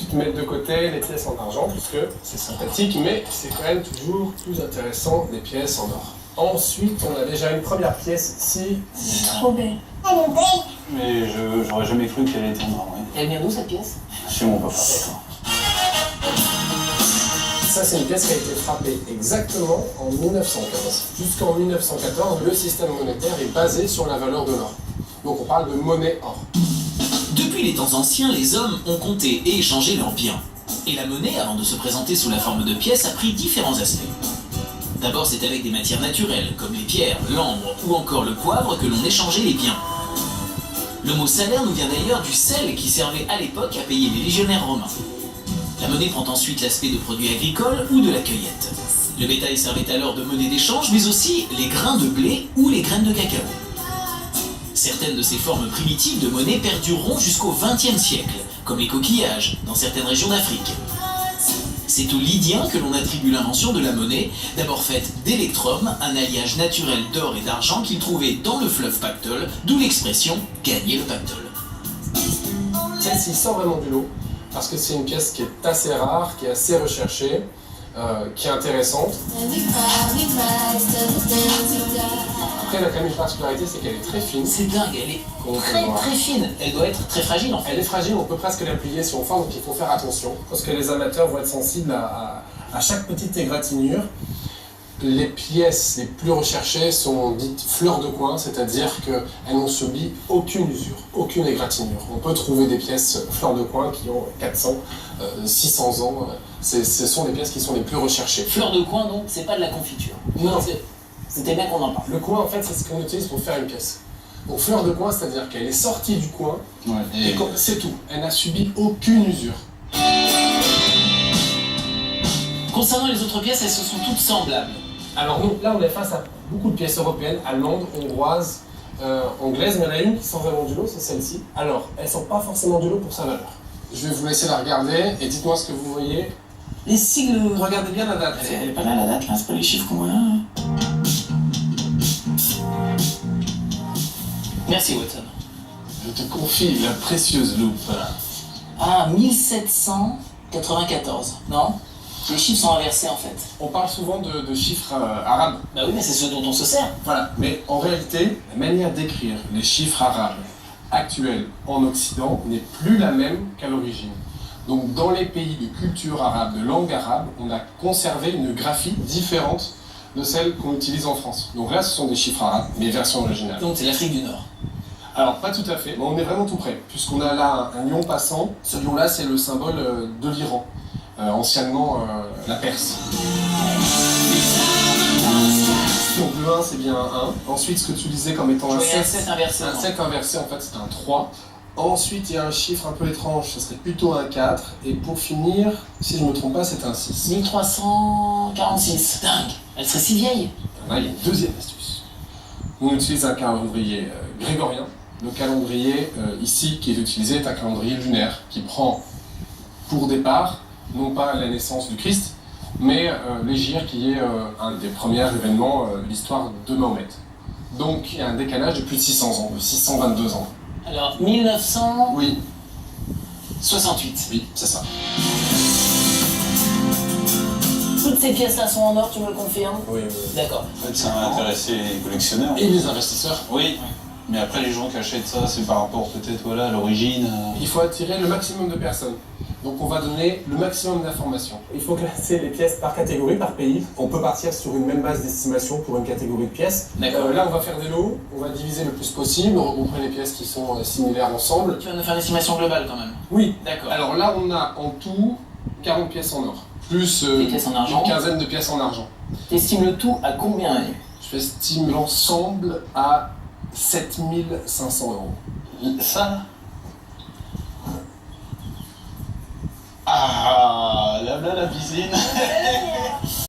ensuite mettre de côté les pièces en argent, puisque c'est sympathique, mais c'est quand même toujours plus intéressant des pièces en or. Ensuite, on a déjà une première pièce ici. Trop belle. Elle est belle. Mais j'aurais jamais cru qu'elle était en or, ouais. Elle vient d'où cette pièce? Chez mon papa. D'accord. Ça, c'est une pièce qui a été frappée exactement en 1915. Jusqu'en 1914, le système monétaire est basé sur la valeur de l'or. Donc on parle de monnaie or. Depuis les temps anciens, les hommes ont compté et échangé leurs biens. Et la monnaie, avant de se présenter sous la forme de pièces, a pris différents aspects. D'abord, c'est avec des matières naturelles, comme les pierres, l'ambre ou encore le poivre, que l'on échangeait les biens. Le mot salaire nous vient d'ailleurs du sel qui servait à l'époque à payer les légionnaires romains. La monnaie prend ensuite l'aspect de produits agricoles ou de la cueillette. Le bétail servait alors de monnaie d'échange, mais aussi les grains de blé ou les graines de cacao. Certaines de ces formes primitives de monnaie perdureront jusqu'au XXe siècle, comme les coquillages dans certaines régions d'Afrique. C'est aux Lydiens que l'on attribue l'invention de la monnaie, d'abord faite d'électrum, un alliage naturel d'or et d'argent qu'ils trouvaient dans le fleuve Pactole, d'où l'expression « gagner le pactole ». Celle-ci sort vraiment du lot, parce que c'est une pièce qui est assez rare, qui est assez recherchée, qui est intéressante. Après, elle a quand même une particularité, c'est qu'elle est très fine. C'est dingue, elle est Comme on peut très le voir. très fine. Elle doit être très fragile en fait. Elle est fragile, on peut presque la plier si on forme, donc il faut faire attention. Parce que les amateurs vont être sensibles à chaque petite égratignure. Les pièces les plus recherchées sont dites fleurs de coin, c'est-à-dire qu'elles n'ont subi aucune usure, aucune égratignure. On peut trouver des pièces fleurs de coin qui ont 400, 600 ans. Ce sont les pièces qui sont les plus recherchées. Fleur de coin donc, c'est pas de la confiture. Non. C'était bien qu'on en parle. Le coin, en fait, c'est ce qu'on utilise pour faire une pièce. Donc fleur de coin, c'est-à-dire qu'elle est sortie du coin, Ouais, et c'est tout. Elle n'a subi aucune usure. Concernant les autres pièces, elles se sont toutes semblables. Alors nous, là, on est face à beaucoup de pièces européennes, allemandes, hongroises, anglaises, mais il y en a une qui sort vraiment du lot, c'est celle-ci. Alors, elles ne sont pas forcément du lot pour sa valeur. Je vais vous laisser la regarder et dites-moi ce que vous voyez. Les sigles... Regardez bien la date. Elle est pas là la date là, c'est pas les chiffres qu'on voit là. Hein. Merci Watson. Je te confie la précieuse loupe. Ah, 1794, non? Les chiffres sont inversés en fait. On parle souvent de chiffres arabes. Bah oui, mais c'est ce dont on se sert. Voilà, mais en réalité, la manière d'écrire les chiffres arabes actuels en Occident n'est plus la même qu'à l'origine. Donc dans les pays de culture arabe, de langue arabe, on a conservé une graphie différente de celle qu'on utilise en France. Donc là, ce sont des chiffres arabes, mais version originale. Donc c'est l'Afrique du Nord. Alors pas tout à fait, mais on est vraiment tout près, puisqu'on a là un lion passant. Ce lion-là, c'est le symbole de l'Iran, anciennement la Perse. Donc le 1, c'est bien un 1. Ensuite, ce que tu disais comme étant un Oui, 7, un 7 inversé. un 7 inversé, en fait, c'est un 3. Ensuite, il y a un chiffre un peu étrange, ce serait plutôt un 4. Et pour finir, si je ne me trompe pas, c'est un 6. 1346. Dingue. Elle serait si vieille. Là, il y a une deuxième astuce. On utilise un calendrier grégorien. Le calendrier ici qui est utilisé est un calendrier lunaire qui prend pour départ, non pas la naissance du Christ, mais l'hégire qui est un des premiers événements de l'histoire de Mahomet. Donc il y a un décalage de plus de 600 ans, de 622 ans. Alors, 1968. Oui, oui, c'est ça. Toutes ces pièces-là sont en or, tu me le confirmes? Oui, oui. D'accord. En fait, ça va intéresser les collectionneurs. Et les investisseurs. Oui, mais après, les gens qui achètent ça, c'est par rapport peut-être voilà, à l'origine. Il faut attirer le maximum de personnes. Donc on va donner le maximum d'informations. Il faut classer les pièces par catégorie, par pays. On peut partir sur une même base d'estimation pour une catégorie de pièces. D'accord. Là on va faire des lots, on va diviser le plus possible, on reprend les pièces qui sont similaires ensemble. Tu vas nous faire une estimation globale quand même. Oui, D'accord. alors là on a en tout 40 pièces en or, plus Des pièces en argent. une quinzaine de pièces en argent. T'estimes le tout à combien, Annie? J'estime l'ensemble à 7500 euros. Ça Ah, là, la piscine.